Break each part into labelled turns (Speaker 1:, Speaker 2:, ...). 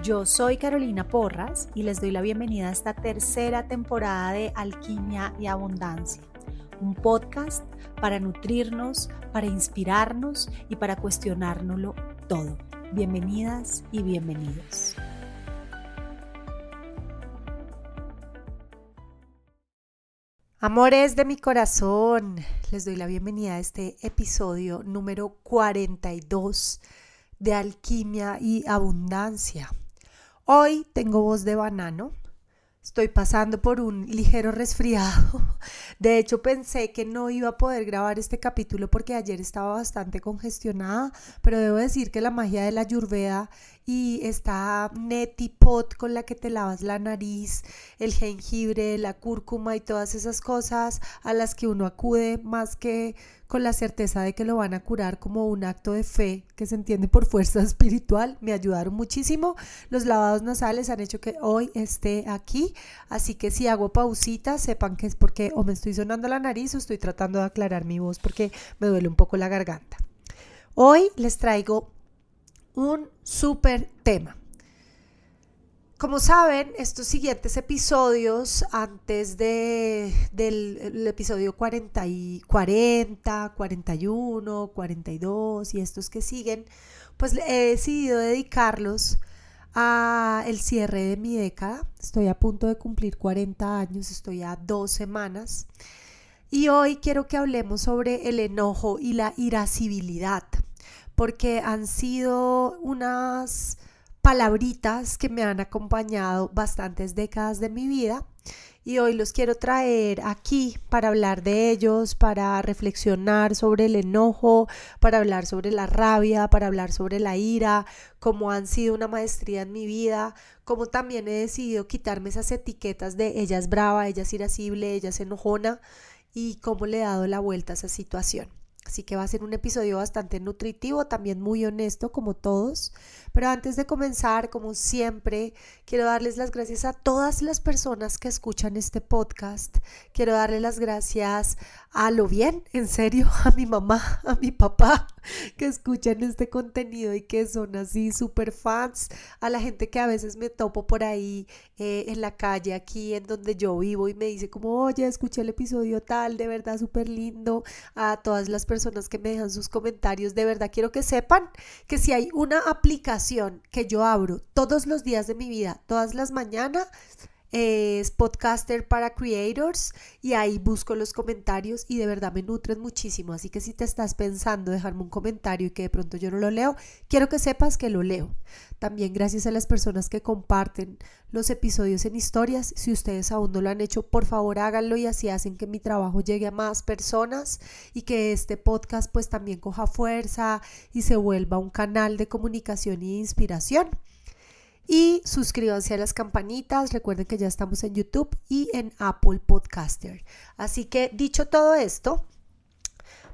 Speaker 1: Yo soy Carolina Porras y les doy la bienvenida a esta tercera temporada de Alquimia y Abundancia, un podcast para nutrirnos, para inspirarnos y para cuestionárnoslo todo. Bienvenidas y bienvenidos. Amores de mi corazón, les doy la bienvenida a este episodio número 42 de Alquimia y Abundancia. Hoy tengo voz de banano, estoy pasando por un ligero resfriado. De hecho, pensé que no iba a poder grabar este capítulo porque ayer estaba bastante congestionada, pero debo decir que la magia de la Ayurveda y esta neti pot con la que te lavas la nariz, el jengibre, la cúrcuma y todas esas cosas a las que uno acude más que con la certeza de que lo van a curar como un acto de fe que se entiende por fuerza espiritual, me ayudaron muchísimo. Los lavados nasales han hecho que hoy esté aquí, así que si hago pausitas, sepan que es porque o me estoy sonando la nariz o estoy tratando de aclarar mi voz porque me duele un poco la garganta. Hoy les traigo un súper tema. Como saben, estos siguientes episodios, antes del episodio 40, 41, 42 y estos que siguen, pues he decidido dedicarlos a el cierre de mi década. Estoy a punto de cumplir 40 años, estoy a 2 semanas. Y hoy quiero que hablemos sobre el enojo y la irascibilidad, porque han sido unas palabritas que me han acompañado bastantes décadas de mi vida y hoy los quiero traer aquí para hablar de ellos, para reflexionar sobre el enojo, para hablar sobre la rabia, para hablar sobre la ira, cómo han sido una maestría en mi vida, cómo también he decidido quitarme esas etiquetas de ella es brava, ella es irascible, ella es enojona y cómo le he dado la vuelta a esa situación. Así que va a ser un episodio bastante nutritivo, también muy honesto como todos. Pero antes de comenzar, como siempre, quiero darles las gracias a todas las personas que escuchan este podcast. Quiero darles las gracias a lo bien, en serio, a mi mamá, a mi papá, que escuchan este contenido y que son así súper fans. A la gente que a veces me topo por ahí en la calle, aquí en donde yo vivo y me dice como, oye, escuché el episodio tal, de verdad súper lindo. A todas las personas que me dejan sus comentarios, de verdad quiero que sepan que si hay una aplicación que yo abro todos los días de mi vida, todas las mañanas, es Podcaster para Creators y ahí busco los comentarios y de verdad me nutren muchísimo, así que si te estás pensando dejarme un comentario y que de pronto yo no lo leo, quiero que sepas que lo leo. También gracias a las personas que comparten los episodios en historias. Si ustedes aún no lo han hecho, por favor háganlo y así hacen que mi trabajo llegue a más personas y que este podcast pues también coja fuerza y se vuelva un canal de comunicación y inspiración. Y suscríbanse a las campanitas, recuerden que ya estamos en YouTube y en Apple Podcaster. Así que dicho todo esto,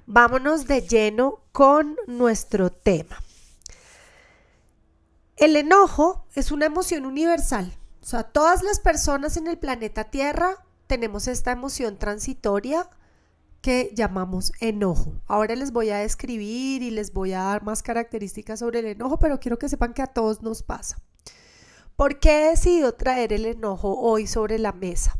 Speaker 1: vámonos de lleno con nuestro tema. El enojo es una emoción universal. O sea, todas las personas en el planeta Tierra tenemos esta emoción transitoria que llamamos enojo. Ahora les voy a describir y les voy a dar más características sobre el enojo, pero quiero que sepan que a todos nos pasa. ¿Por qué he decidido traer el enojo hoy sobre la mesa?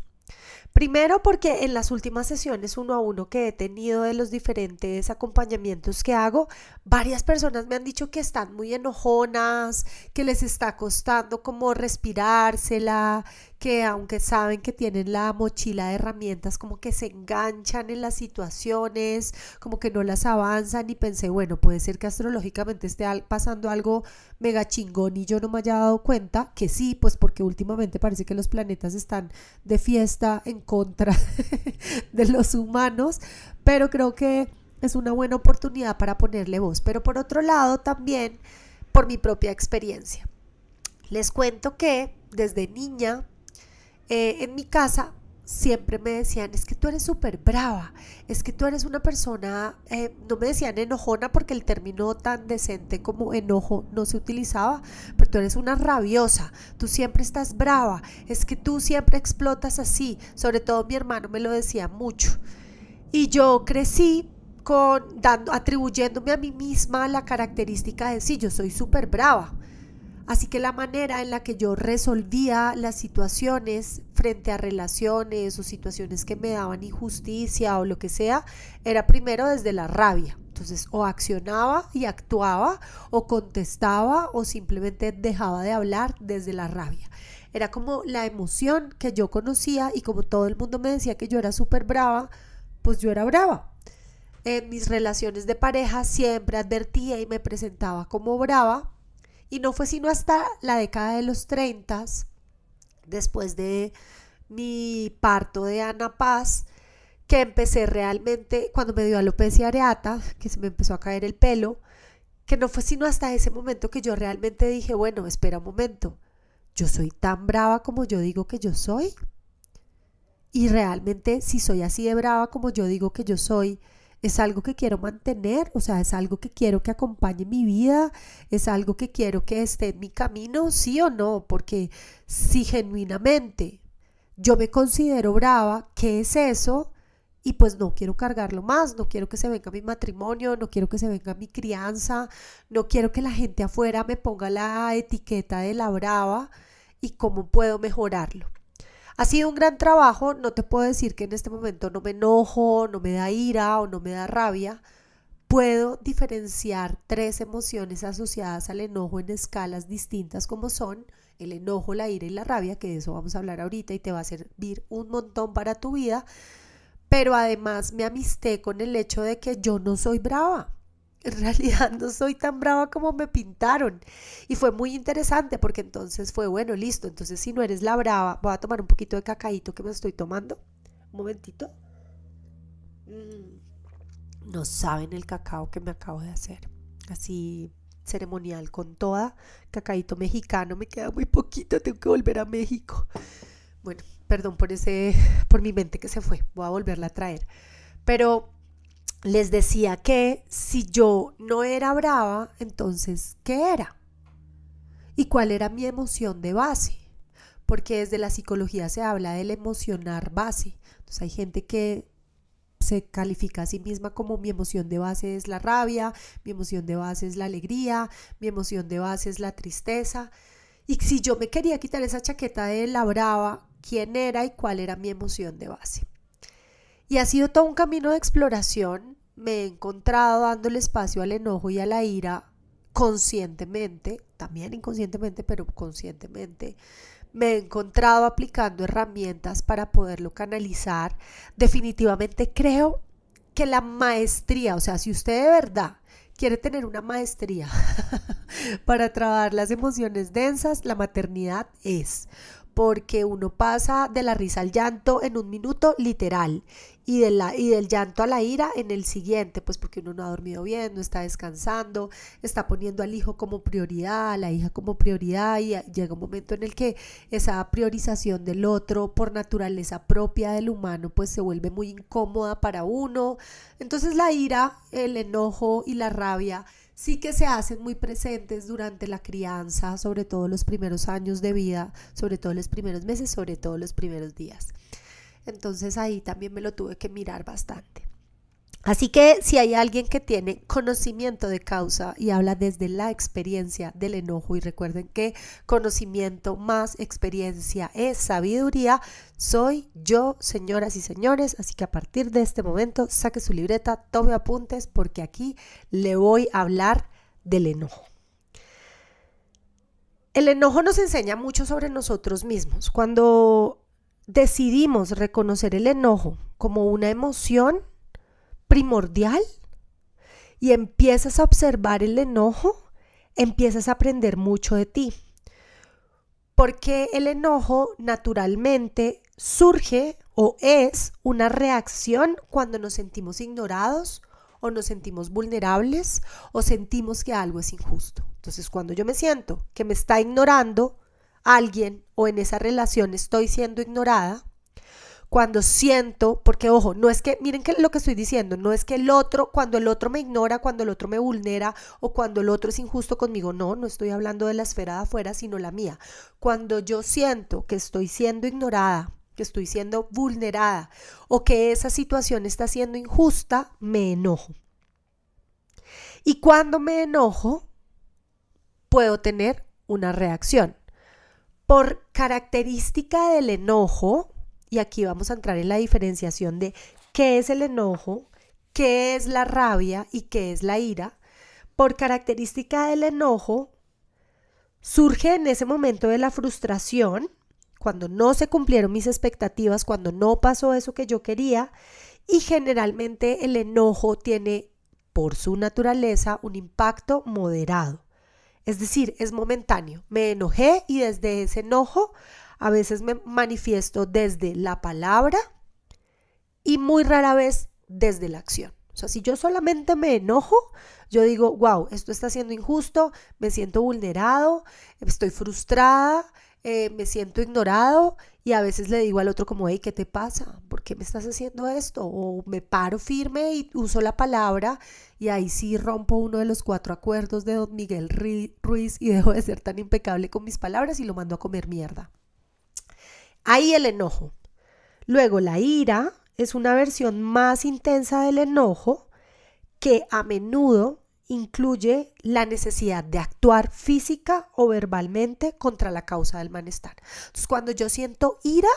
Speaker 1: Primero porque en las últimas sesiones 1-a-1 que he tenido de los diferentes acompañamientos que hago, varias personas me han dicho que están muy enojonas, que les está costando como respirársela, que aunque saben que tienen la mochila de herramientas como que se enganchan en las situaciones, como que no las avanzan y pensé, bueno, puede ser que astrológicamente esté pasando algo mega chingón y yo no me haya dado cuenta, que sí, pues porque últimamente parece que los planetas están de fiesta en contra de los humanos, pero creo que es una buena oportunidad para ponerle voz. Pero por otro lado también por mi propia experiencia. Les cuento que desde niña en mi casa siempre me decían, es que tú eres súper brava, es que tú eres una persona, no me decían enojona porque el término tan decente como enojo no se utilizaba, pero tú eres una rabiosa, tú siempre estás brava, es que tú siempre explotas así, sobre todo mi hermano me lo decía mucho. Y yo crecí atribuyéndome a mí misma la característica de sí, yo soy súper brava. Así que la manera en la que yo resolvía las situaciones frente a relaciones o situaciones que me daban injusticia o lo que sea, era primero desde la rabia. Entonces o accionaba y actuaba o contestaba o simplemente dejaba de hablar desde la rabia. Era como la emoción que yo conocía y como todo el mundo me decía que yo era súper brava, pues yo era brava. En mis relaciones de pareja siempre advertía y me presentaba como brava. Y no fue sino hasta la década de los 30, después de mi parto de Ana Paz, que empecé realmente, cuando me dio alopecia areata, que se me empezó a caer el pelo, que no fue sino hasta ese momento que yo realmente dije, bueno, espera un momento, yo soy tan brava como yo digo que yo soy. Y realmente si soy así de brava como yo digo que yo soy, es algo que quiero mantener, o sea, es algo que quiero que acompañe mi vida, es algo que quiero que esté en mi camino, sí o no, porque si genuinamente yo me considero brava, ¿qué es eso? Y pues no quiero cargarlo más, no quiero que se venga mi matrimonio, no quiero que se venga mi crianza, no quiero que la gente afuera me ponga la etiqueta de la brava y cómo puedo mejorarlo. Ha sido un gran trabajo, no te puedo decir que en este momento no me enojo, no me da ira o no me da rabia. Puedo diferenciar tres emociones asociadas al enojo en escalas distintas como son el enojo, la ira y la rabia, que de eso vamos a hablar ahorita y te va a servir un montón para tu vida, pero además me amisté con el hecho de que yo no soy brava. En realidad no soy tan brava como me pintaron. Y fue muy interesante porque entonces fue, bueno, listo, entonces si no eres la brava, voy a tomar un poquito de cacaíto que me estoy tomando. Un momentito. No saben el cacao que me acabo de hacer. Así ceremonial con toda. Cacaíto mexicano, me queda muy poquito, tengo que volver a México. Bueno, perdón por mi mente que se fue, voy a volverla a traer. Pero les decía que si yo no era brava, entonces, ¿qué era? ¿Y cuál era mi emoción de base? Porque desde la psicología se habla del emocionar base. Entonces hay gente que se califica a sí misma como mi emoción de base es la rabia, mi emoción de base es la alegría, mi emoción de base es la tristeza. Y si yo me quería quitar esa chaqueta de la brava, ¿quién era y cuál era mi emoción de base? Y ha sido todo un camino de exploración. Me he encontrado dándole espacio al enojo y a la ira conscientemente, también inconscientemente, pero conscientemente. Me he encontrado aplicando herramientas para poderlo canalizar. Definitivamente creo que la maestría, o sea, si usted de verdad quiere tener una maestría para trabajar las emociones densas, la maternidad es, porque uno pasa de la risa al llanto en un minuto literal y del llanto a la ira en el siguiente, pues porque uno no ha dormido bien, no está descansando, está poniendo al hijo como prioridad, a la hija como prioridad y llega un momento en el que esa priorización del otro por naturaleza propia del humano pues se vuelve muy incómoda para uno. Entonces la ira, el enojo y la rabia sí que se hacen muy presentes durante la crianza, sobre todo los primeros años de vida, sobre todo los primeros meses, sobre todo los primeros días. Entonces ahí también me lo tuve que mirar bastante. Así que si hay alguien que tiene conocimiento de causa y habla desde la experiencia del enojo, y recuerden que conocimiento más experiencia es sabiduría, soy yo, señoras y señores. Así que a partir de este momento saque su libreta, tome apuntes porque aquí le voy a hablar del enojo. El enojo nos enseña mucho sobre nosotros mismos. Cuando decidimos reconocer el enojo como una emoción primordial y empiezas a observar el enojo, empiezas a aprender mucho de ti. Porque el enojo naturalmente surge o es una reacción cuando nos sentimos ignorados o nos sentimos vulnerables o sentimos que algo es injusto. Entonces, cuando yo me siento que me está ignorando alguien o en esa relación estoy siendo ignorada, cuando siento, porque ojo, no es que, miren que lo que estoy diciendo, no es que el otro, cuando el otro me ignora, cuando el otro me vulnera o cuando el otro es injusto conmigo, no estoy hablando de la esfera de afuera, sino la mía. Cuando yo siento que estoy siendo ignorada, que estoy siendo vulnerada o que esa situación está siendo injusta, me enojo. Y cuando me enojo, puedo tener una reacción. Por característica del enojo, y aquí vamos a entrar en la diferenciación de qué es el enojo, qué es la rabia y qué es la ira. Por característica del enojo, surge en ese momento de la frustración, cuando no se cumplieron mis expectativas, cuando no pasó eso que yo quería, y generalmente el enojo tiene, por su naturaleza, un impacto moderado. Es decir, es momentáneo. Me enojé y desde ese enojo a veces me manifiesto desde la palabra y muy rara vez desde la acción. O sea, si yo solamente me enojo, yo digo, wow, esto está siendo injusto, me siento vulnerado, estoy frustrada, me siento ignorado y a veces le digo al otro como, hey, ¿qué te pasa? ¿Por qué me estás haciendo esto? O me paro firme y uso la palabra y ahí sí rompo uno de los 4 acuerdos de don Miguel Ruiz y dejo de ser tan impecable con mis palabras y lo mando a comer mierda. Ahí el enojo. Luego la ira es una versión más intensa del enojo que a menudo incluye la necesidad de actuar física o verbalmente contra la causa del malestar. Entonces, cuando yo siento ira,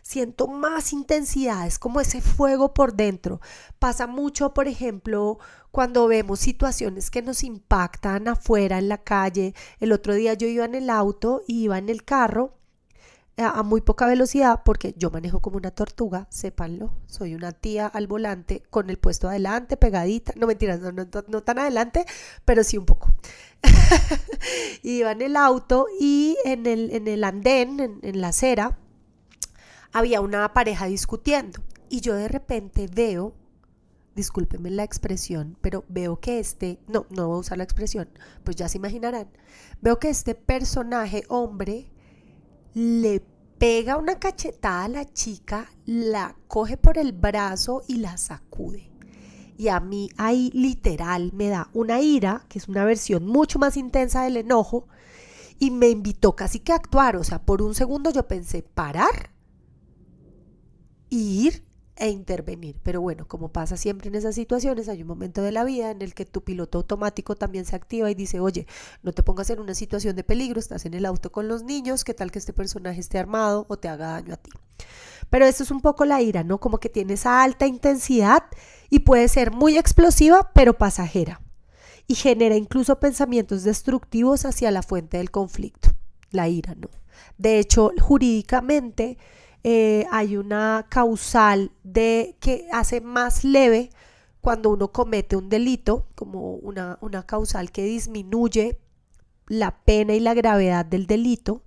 Speaker 1: siento más intensidad, es como ese fuego por dentro. Pasa mucho, por ejemplo, cuando vemos situaciones que nos impactan afuera en la calle. El otro día yo iba en el auto y iba en el carro a muy poca velocidad porque yo manejo como una tortuga, sépanlo, soy una tía al volante con el puesto adelante, pegadita, no mentiras, no tan adelante, pero sí un poco. Iba en el auto y en el andén, en la acera, había una pareja discutiendo y yo de repente veo, discúlpenme la expresión, pero veo que no voy a usar la expresión, pues ya se imaginarán, veo que este personaje hombre le pega una cachetada a la chica, la coge por el brazo y la sacude. Y a mí ahí literal me da una ira, que es una versión mucho más intensa del enojo, y me invitó casi que a actuar. O sea, por un segundo yo pensé parar, ir e intervenir. Pero bueno, como pasa siempre en esas situaciones, hay un momento de la vida en el que tu piloto automático también se activa y dice, oye, no te pongas en una situación de peligro, estás en el auto con los niños, ¿qué tal que este personaje esté armado o te haga daño a ti? Pero esto es un poco la ira, ¿no? Como que tiene esa alta intensidad y puede ser muy explosiva, pero pasajera. Y genera incluso pensamientos destructivos hacia la fuente del conflicto, la ira, ¿no? De hecho, jurídicamente, hay una causal que hace más leve cuando uno comete un delito, como una causal que disminuye la pena y la gravedad del delito,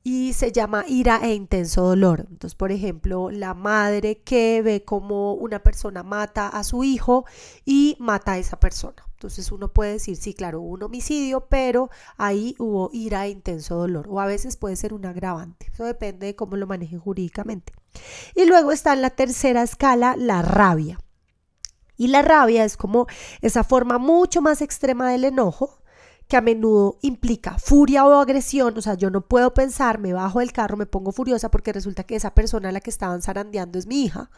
Speaker 1: y se llama ira e intenso dolor. Entonces, por ejemplo, la madre que ve como una persona mata a su hijo y mata a esa persona. Entonces uno puede decir, sí, claro, hubo un homicidio, pero ahí hubo ira e intenso dolor. O a veces puede ser un agravante. Eso depende de cómo lo manejen jurídicamente. Y luego está en la tercera escala la rabia. Y la rabia es como esa forma mucho más extrema del enojo, que a menudo implica furia o agresión. O sea, yo no puedo pensar, me bajo del carro, me pongo furiosa porque resulta que esa persona a la que estaban zarandeando es mi hija.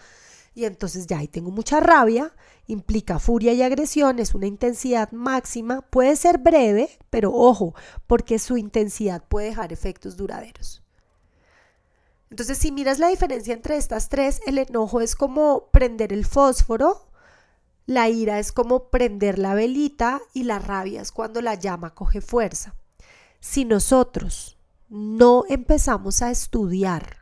Speaker 1: Y entonces ya ahí tengo mucha rabia, implica furia y agresión, es una intensidad máxima, puede ser breve, pero ojo, porque su intensidad puede dejar efectos duraderos. Entonces, si miras la diferencia entre estas tres, el enojo es como prender el fósforo, la ira es como prender la velita y la rabia es cuando la llama coge fuerza. Si nosotros no empezamos a estudiar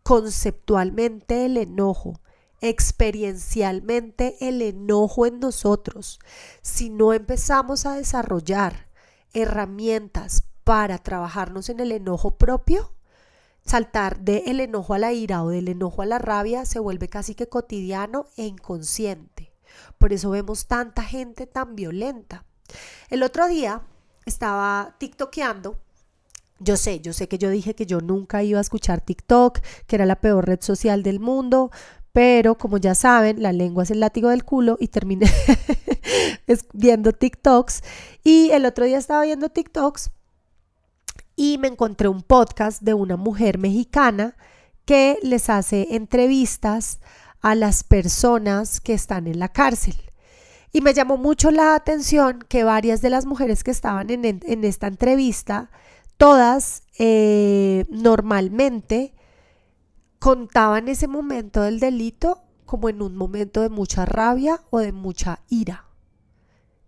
Speaker 1: conceptualmente el enojo, experiencialmente el enojo en nosotros, si no empezamos a desarrollar herramientas para trabajarnos en el enojo propio, saltar del enojo a la ira o del enojo a la rabia se vuelve casi que cotidiano e inconsciente. Por eso vemos tanta gente tan violenta. El otro día estaba tiktokeando. Yo sé que yo dije que yo nunca iba a escuchar TikTok, que era la peor red social del mundo, pero como ya saben, la lengua es el látigo del culo y terminé viendo TikToks. Y el otro día estaba viendo TikToks y me encontré un podcast de una mujer mexicana que les hace entrevistas a las personas que están en la cárcel. Y me llamó mucho la atención que varias de las mujeres que estaban en esta entrevista, todas normalmente contaban ese momento del delito como en un momento de mucha rabia o de mucha ira.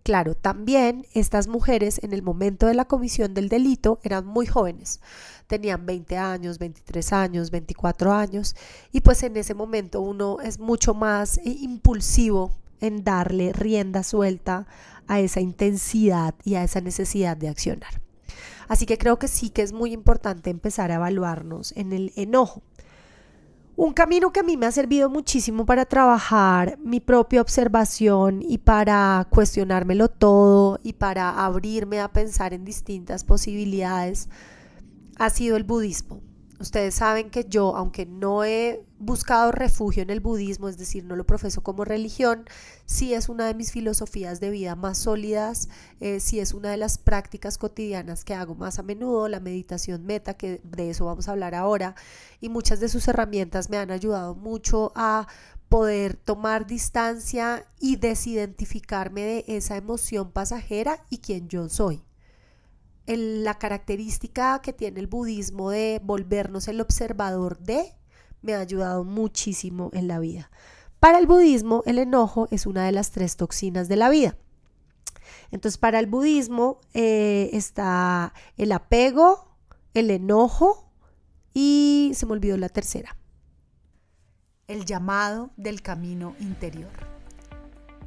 Speaker 1: Claro, también estas mujeres en el momento de la comisión del delito eran muy jóvenes, tenían 20 años, 23 años, 24 años y pues en ese momento uno es mucho más impulsivo en darle rienda suelta a esa intensidad y a esa necesidad de accionar. Así que creo que sí que es muy importante empezar a evaluarnos en el enojo. Un camino que a mí me ha servido muchísimo para trabajar mi propia observación y para cuestionármelo todo y para abrirme a pensar en distintas posibilidades ha sido el budismo. Ustedes saben que yo, aunque no he buscado refugio en el budismo, es decir, no lo profeso como religión, sí es una de mis filosofías de vida más sólidas, sí es una de las prácticas cotidianas que hago más a menudo, la meditación meta, que de eso vamos a hablar ahora, y muchas de sus herramientas me han ayudado mucho a poder tomar distancia y desidentificarme de esa emoción pasajera y quién yo soy. La característica que tiene el budismo de volvernos el observador de me ha ayudado muchísimo en la vida. Para el budismo, el enojo es una de las 3 toxinas de la vida. Entonces, para el budismo está el apego, el enojo y se me olvidó la tercera.
Speaker 2: El llamado del camino interior.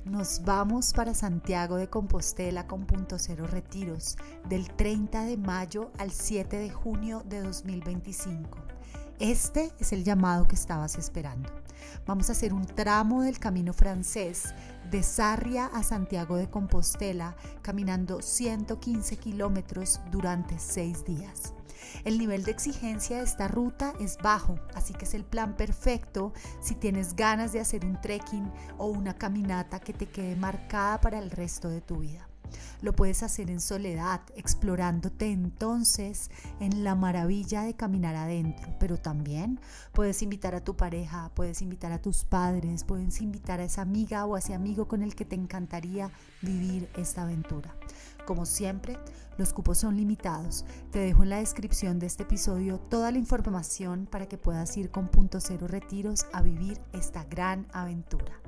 Speaker 2: Nos vamos para Santiago de Compostela con Punto Cero Retiros del 30 de mayo al 7 de junio de 2025. Este es el llamado que estabas esperando. Vamos a hacer un tramo del camino francés de Sarria a Santiago de Compostela, caminando 115 kilómetros durante 6 días. El nivel de exigencia de esta ruta es bajo, así que es el plan perfecto si tienes ganas de hacer un trekking o una caminata que te quede marcada para el resto de tu vida. Lo puedes hacer en soledad, explorándote entonces en la maravilla de caminar adentro, pero también puedes invitar a tu pareja, puedes invitar a tus padres, puedes invitar a esa amiga o a ese amigo con el que te encantaría vivir esta aventura. Como siempre, los cupos son limitados. Te dejo en la descripción de este episodio toda la información para que puedas ir con Punto Cero Retiros a vivir esta gran aventura.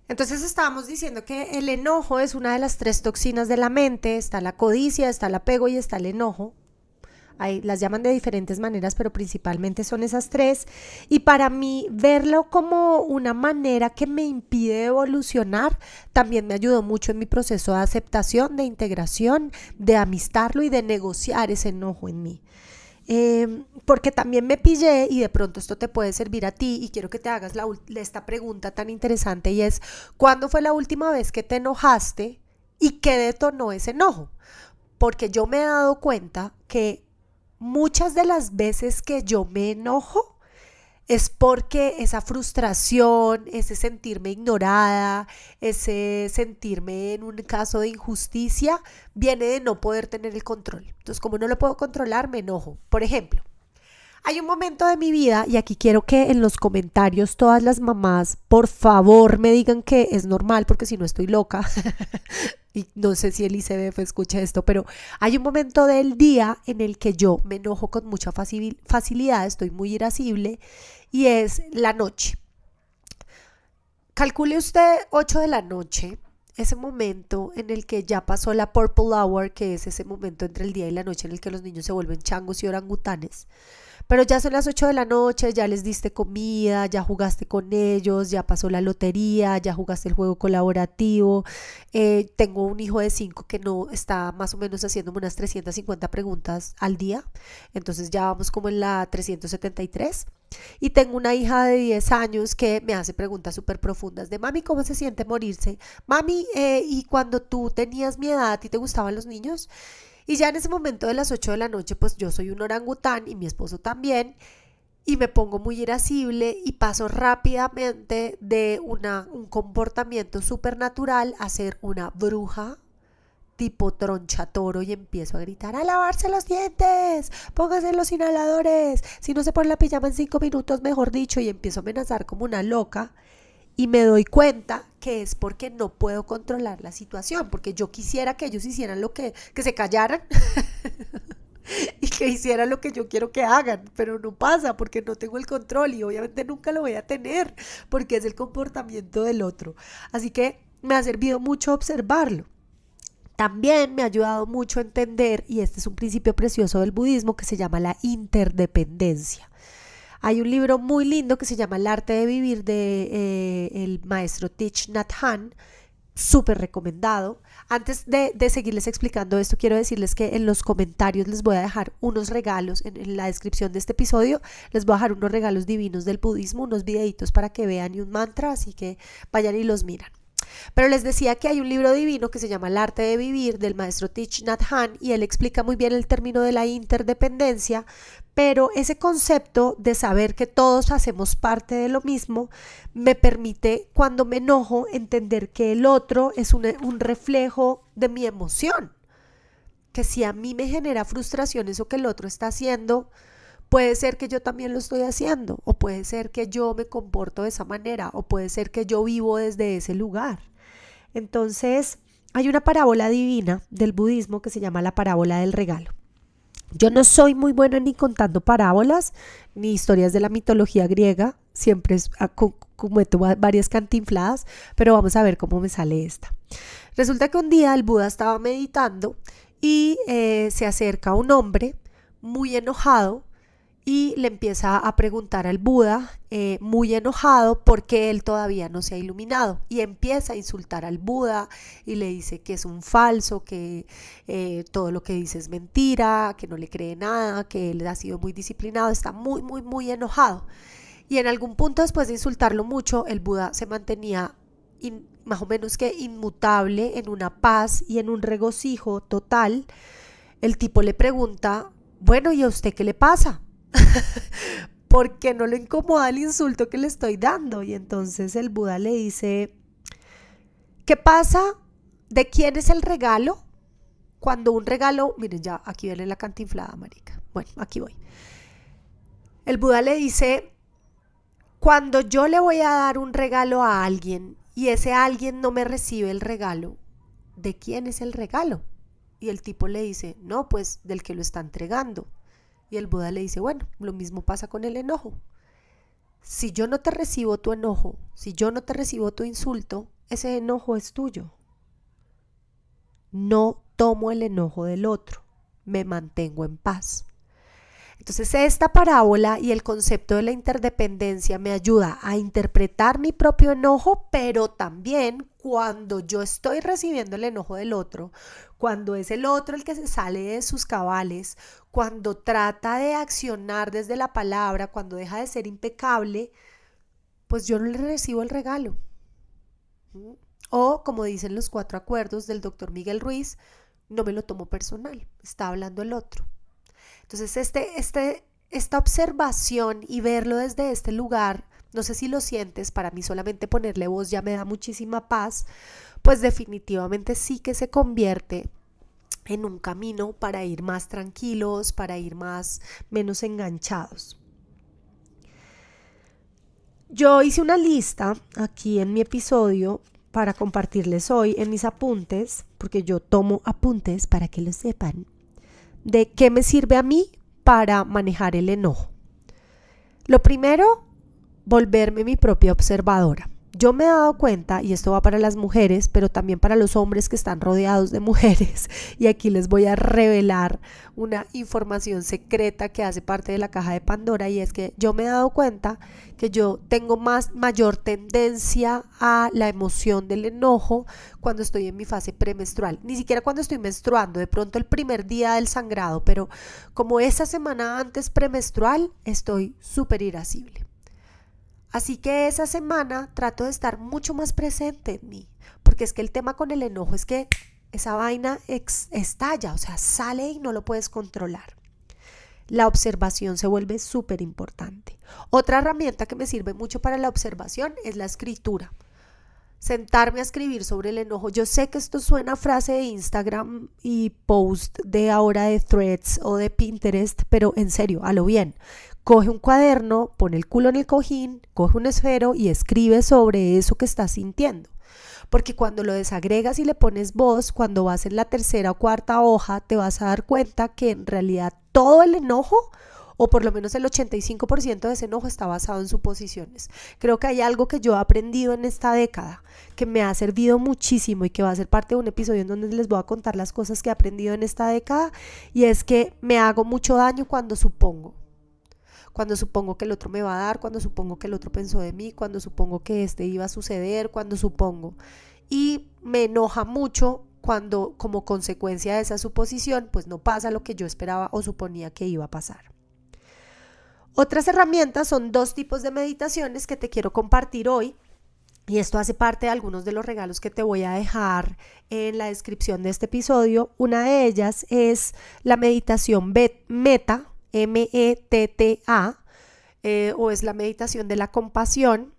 Speaker 1: Entonces estábamos diciendo que el enojo es una de las 3 toxinas de la mente. Está la codicia, está el apego y está el enojo. Ahí las llaman de diferentes maneras, pero principalmente son esas 3. Y para mí verlo como una manera que me impide evolucionar también me ayudó mucho en mi proceso de aceptación, de integración, de amistarlo y de negociar ese enojo en mí. Porque también me pillé, y de pronto esto te puede servir a ti, y quiero que te hagas esta pregunta tan interesante, y es: ¿cuándo fue la última vez que te enojaste y qué detonó ese enojo? Porque yo me he dado cuenta que muchas de las veces que yo me enojo es porque esa frustración, ese sentirme ignorada, ese sentirme en un caso de injusticia, viene de no poder tener el control. Entonces, como no lo puedo controlar, me enojo. Por ejemplo, hay un momento de mi vida, y aquí quiero que en los comentarios todas las mamás, por favor, me digan que es normal, porque si no estoy loca. Y no sé si el ICBF escucha esto, pero hay un momento del día en el que yo me enojo con mucha facilidad, estoy muy irascible, y es la noche. Calcule usted 8 de la noche, ese momento en el que ya pasó la purple hour, que es ese momento entre el día y la noche en el que los niños se vuelven changos y orangutanes. Pero ya son las 8 de la noche, ya les diste comida, ya jugaste con ellos, ya pasó la lotería, ya jugaste el juego colaborativo. Tengo un hijo de 5 que no está más o menos haciéndome unas 350 preguntas al día. Entonces ya vamos como en la 373. Y tengo una hija de 10 años que me hace preguntas súper profundas de: mami, ¿cómo se siente morirse? Mami, ¿y cuando tú tenías mi edad, a ti te gustaban los niños? Y ya en ese momento de las 8 de la noche, pues yo soy un orangután y mi esposo también, y me pongo muy irascible y paso rápidamente de un comportamiento súper natural a ser una bruja tipo tronchatoro y empiezo a gritar: ¡a lavarse los dientes! ¡Pónganse los inhaladores! Si no se pone la pijama en 5 minutos, mejor dicho, y empiezo a amenazar como una loca. Y me doy cuenta que es porque no puedo controlar la situación, porque yo quisiera que ellos hicieran que se callaran y que hicieran lo que yo quiero que hagan, pero no pasa porque no tengo el control y obviamente nunca lo voy a tener porque es el comportamiento del otro. Así que me ha servido mucho observarlo. También me ha ayudado mucho a entender, y este es un principio precioso del budismo que se llama la interdependencia. Hay un libro muy lindo que se llama El arte de vivir de el maestro Thich Nhat Hanh, súper recomendado. Antes de seguirles explicando esto, quiero decirles que en los comentarios les voy a dejar unos regalos, en la descripción de este episodio les voy a dejar unos regalos divinos del budismo, unos videitos para que vean y un mantra, así que vayan y los miran. Pero les decía que hay un libro divino que se llama El arte de vivir del maestro Thich Nhat Hanh y él explica muy bien el término de la interdependencia, pero ese concepto de saber que todos hacemos parte de lo mismo me permite, cuando me enojo, entender que el otro es un reflejo de mi emoción, que si a mí me genera frustración eso que el otro está haciendo, puede ser que yo también lo estoy haciendo, o puede ser que yo me comporto de esa manera, o puede ser que yo vivo desde ese lugar. Entonces, hay una parábola divina del budismo que se llama la parábola del regalo. Yo no soy muy buena ni contando parábolas, ni historias de la mitología griega, siempre cometo varias cantinfladas, pero vamos a ver cómo me sale esta. Resulta que un día el Buda estaba meditando y se acerca un hombre muy enojado y le empieza a preguntar al Buda, muy enojado, por qué él todavía no se ha iluminado, y empieza a insultar al Buda y le dice que es un falso, que todo lo que dice es mentira, que no le cree nada, que él ha sido muy disciplinado, está muy, muy, muy enojado. Y en algún punto, después de insultarlo mucho, el Buda se mantenía más o menos que inmutable, en una paz y en un regocijo total. El tipo le pregunta: bueno, ¿y a usted qué le pasa? Porque no le incomoda el insulto que le estoy dando. Y entonces el Buda le dice: ¿qué pasa? ¿De quién es el regalo? Cuando un regalo, miren, ya aquí viene la cantinflada, marica. Bueno, aquí voy. El Buda le dice: cuando yo le voy a dar un regalo a alguien y ese alguien no me recibe el regalo, ¿de quién es el regalo? Y el tipo le dice: no, pues del que lo está entregando. Y el Buda le dice: bueno, lo mismo pasa con el enojo. Si yo no te recibo tu enojo, si yo no te recibo tu insulto, ese enojo es tuyo. No tomo el enojo del otro, me mantengo en paz. Entonces esta parábola y el concepto de la interdependencia me ayuda a interpretar mi propio enojo, pero también cuando yo estoy recibiendo el enojo del otro, cuando es el otro el que se sale de sus cabales, cuando trata de accionar desde la palabra, cuando deja de ser impecable, pues yo no le recibo el regalo. O como dicen los 4 acuerdos del doctor Miguel Ruiz, no me lo tomo personal, está hablando el otro. Entonces esta observación y verlo desde este lugar, no sé si lo sientes, para mí solamente ponerle voz ya me da muchísima paz, pues definitivamente sí que se convierte en un camino para ir más tranquilos, para ir menos enganchados. Yo hice una lista aquí en mi episodio para compartirles hoy en mis apuntes, porque yo tomo apuntes para que lo sepan, de qué me sirve a mí para manejar el enojo. Lo primero, volverme mi propia observadora. Yo me he dado cuenta, y esto va para las mujeres, pero también para los hombres que están rodeados de mujeres, y aquí les voy a revelar una información secreta que hace parte de la caja de Pandora, y es que yo me he dado cuenta que yo tengo mayor tendencia a la emoción del enojo cuando estoy en mi fase premenstrual, ni siquiera cuando estoy menstruando, de pronto el primer día del sangrado, pero como esa semana antes premenstrual estoy súper irascible. Así que esa semana trato de estar mucho más presente en mí, porque es que el tema con el enojo es que esa vaina estalla, o sea, sale y no lo puedes controlar. La observación se vuelve súper importante. Otra herramienta que me sirve mucho para la observación es la escritura. sentarme a escribir sobre el enojo. Yo sé que esto suena a frase de Instagram y post de ahora de Threads o de Pinterest, pero en serio, a lo bien. Coge un cuaderno, pone el culo en el cojín, coge un esfero y escribe sobre eso que estás sintiendo. Porque cuando lo desagregas y le pones voz, cuando vas en la tercera o cuarta hoja, te vas a dar cuenta que en realidad todo el enojo, o por lo menos el 85% de ese enojo, está basado en suposiciones. Creo que hay algo que yo he aprendido en esta década, que me ha servido muchísimo y que va a ser parte de un episodio en donde les voy a contar las cosas que he aprendido en esta década, y es que me hago mucho daño cuando supongo que el otro me va a dar, cuando supongo que el otro pensó de mí, cuando supongo que este iba a suceder, cuando supongo. Y me enoja mucho cuando, como consecuencia de esa suposición, pues no pasa lo que yo esperaba o suponía que iba a pasar. Otras herramientas son 2 tipos de meditaciones que te quiero compartir hoy. Y esto hace parte de algunos de los regalos que te voy a dejar en la descripción de este episodio. Una de ellas es la meditación Metta, M-E-T-T-A, o es la meditación de la compasión.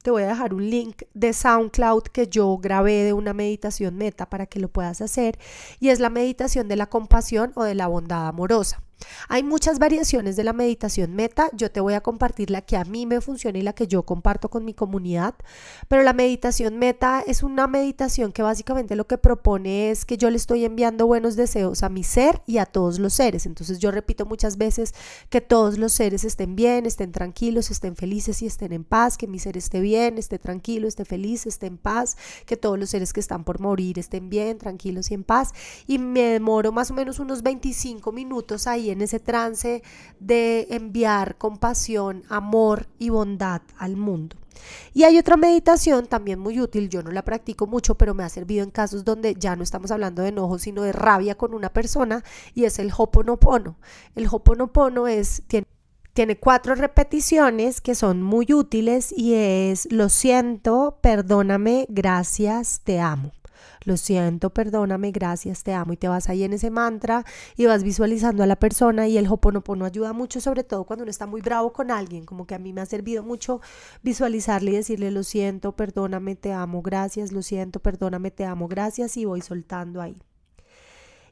Speaker 1: Te voy a dejar un link de SoundCloud que yo grabé de una meditación Metta para que lo puedas hacer, y es la meditación de la compasión o de la bondad amorosa. Hay muchas variaciones de la meditación Metta. Yo te voy a compartir la que a mí me funciona y la que yo comparto con mi comunidad, pero la meditación Metta es una meditación que básicamente lo que propone es que yo le estoy enviando buenos deseos a mi ser y a todos los seres. Entonces yo repito muchas veces que todos los seres estén bien, estén tranquilos, estén felices y estén en paz, que mi ser esté bien, esté tranquilo, esté feliz, esté en paz, que todos los seres que están por morir estén bien, tranquilos y en paz. Y me demoro más o menos unos 25 minutos ahí en ese trance de enviar compasión, amor y bondad al mundo. Y hay otra meditación también muy útil, yo no la practico mucho, pero me ha servido en casos donde ya no estamos hablando de enojo, sino de rabia con una persona, y es el Ho'oponopono. El Ho'oponopono tiene 4 repeticiones que son muy útiles, y es: lo siento, perdóname, gracias, te amo. Lo siento, perdóname, gracias, te amo. Y te vas ahí en ese mantra y vas visualizando a la persona. Y el Ho'oponopono ayuda mucho, sobre todo cuando uno está muy bravo con alguien. Como que a mí me ha servido mucho visualizarle y decirle: lo siento, perdóname, te amo, gracias. Lo siento, perdóname, te amo, gracias. Y voy soltando ahí.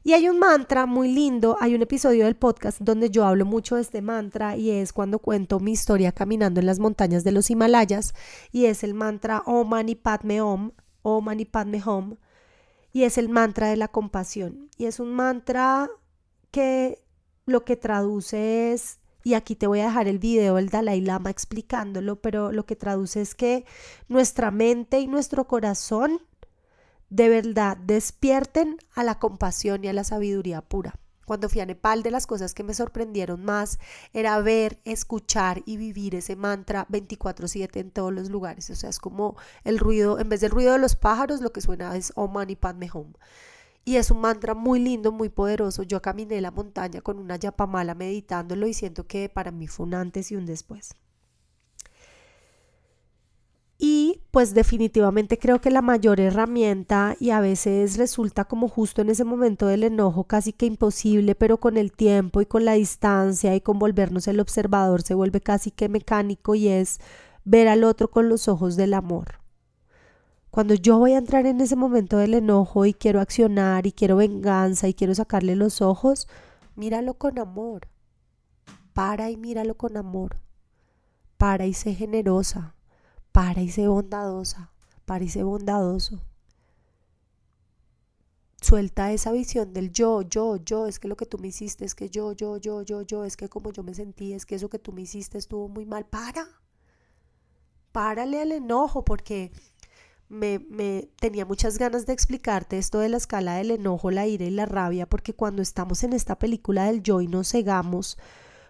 Speaker 1: Y hay un mantra muy lindo, hay un episodio del podcast donde yo hablo mucho de este mantra, y es cuando cuento mi historia caminando en las montañas de los Himalayas, y es el mantra Om Mani Padme Hum, Om Mani Padme Hum, y es el mantra de la compasión. Y es un mantra que lo que traduce es, y aquí te voy a dejar el video del Dalai Lama explicándolo, pero lo que traduce es que nuestra mente y nuestro corazón de verdad despierten a la compasión y a la sabiduría pura. Cuando fui a Nepal, de las cosas que me sorprendieron más era ver, escuchar y vivir ese mantra 24/7 en todos los lugares. O sea, es como el ruido, en vez del ruido de los pájaros, lo que suena es Om Mani Padme Hum. Y es un mantra muy lindo, muy poderoso. Yo caminé la montaña con una yapamala meditándolo, y siento que para mí fue un antes y un después. Y pues definitivamente creo que la mayor herramienta, y a veces resulta como justo en ese momento del enojo casi que imposible, pero con el tiempo y con la distancia y con volvernos el observador se vuelve casi que mecánico, y es ver al otro con los ojos del amor. Cuando yo voy a entrar en ese momento del enojo y quiero accionar y quiero venganza y quiero sacarle los ojos, míralo con amor. Para y míralo con amor. Para y sé generosa. Para y sé bondadosa, para y sé bondadoso. Suelta esa visión del yo, es que lo que tú me hiciste, es que yo, es que como yo me sentí, es que eso que tú me hiciste estuvo muy mal. Párale al enojo, porque me tenía muchas ganas de explicarte esto de la escala del enojo, la ira y la rabia, porque cuando estamos en esta película del yo y nos cegamos,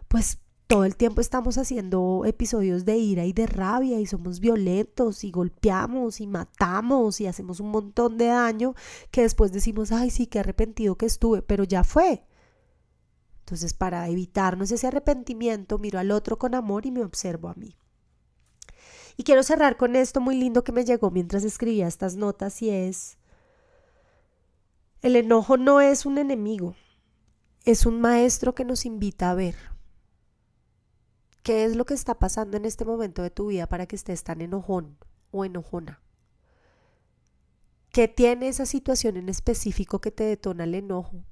Speaker 1: pues todo el tiempo estamos haciendo episodios de ira y de rabia, y somos violentos y golpeamos y matamos y hacemos un montón de daño, que después decimos: ay, sí, qué arrepentido que estuve, pero ya fue. Entonces, para evitarnos ese arrepentimiento, miro al otro con amor y me observo a mí. Y quiero cerrar con esto muy lindo que me llegó mientras escribía estas notas, y es: el enojo no es un enemigo, es un maestro que nos invita a ver. ¿Qué es lo que está pasando en este momento de tu vida para que estés tan enojón o enojona? ¿Qué tiene esa situación en específico que te detona el enojo?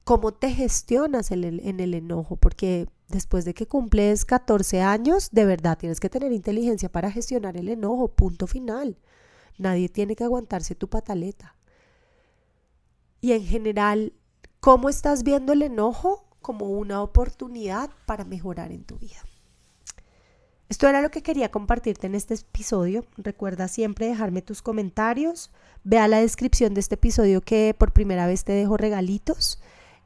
Speaker 1: ¿Cómo te gestionas en el enojo? Porque después de que cumples 14 años, de verdad tienes que tener inteligencia para gestionar el enojo, punto final. Nadie tiene que aguantarse tu pataleta. Y en general, ¿cómo estás viendo el enojo como una oportunidad para mejorar en tu vida? Esto era lo que quería compartirte en este episodio. Recuerda siempre dejarme tus comentarios. Ve a la descripción de este episodio que por primera vez te dejo regalitos.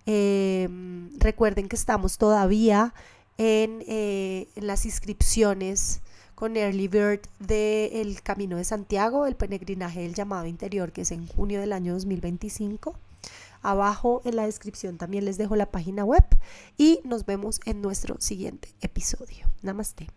Speaker 1: Recuerden que estamos todavía en las inscripciones con Early Bird del Camino de Santiago, el peregrinaje del llamado interior, que es en junio del año 2025. Abajo en la descripción también les dejo la página web y nos vemos en nuestro siguiente episodio. Namaste.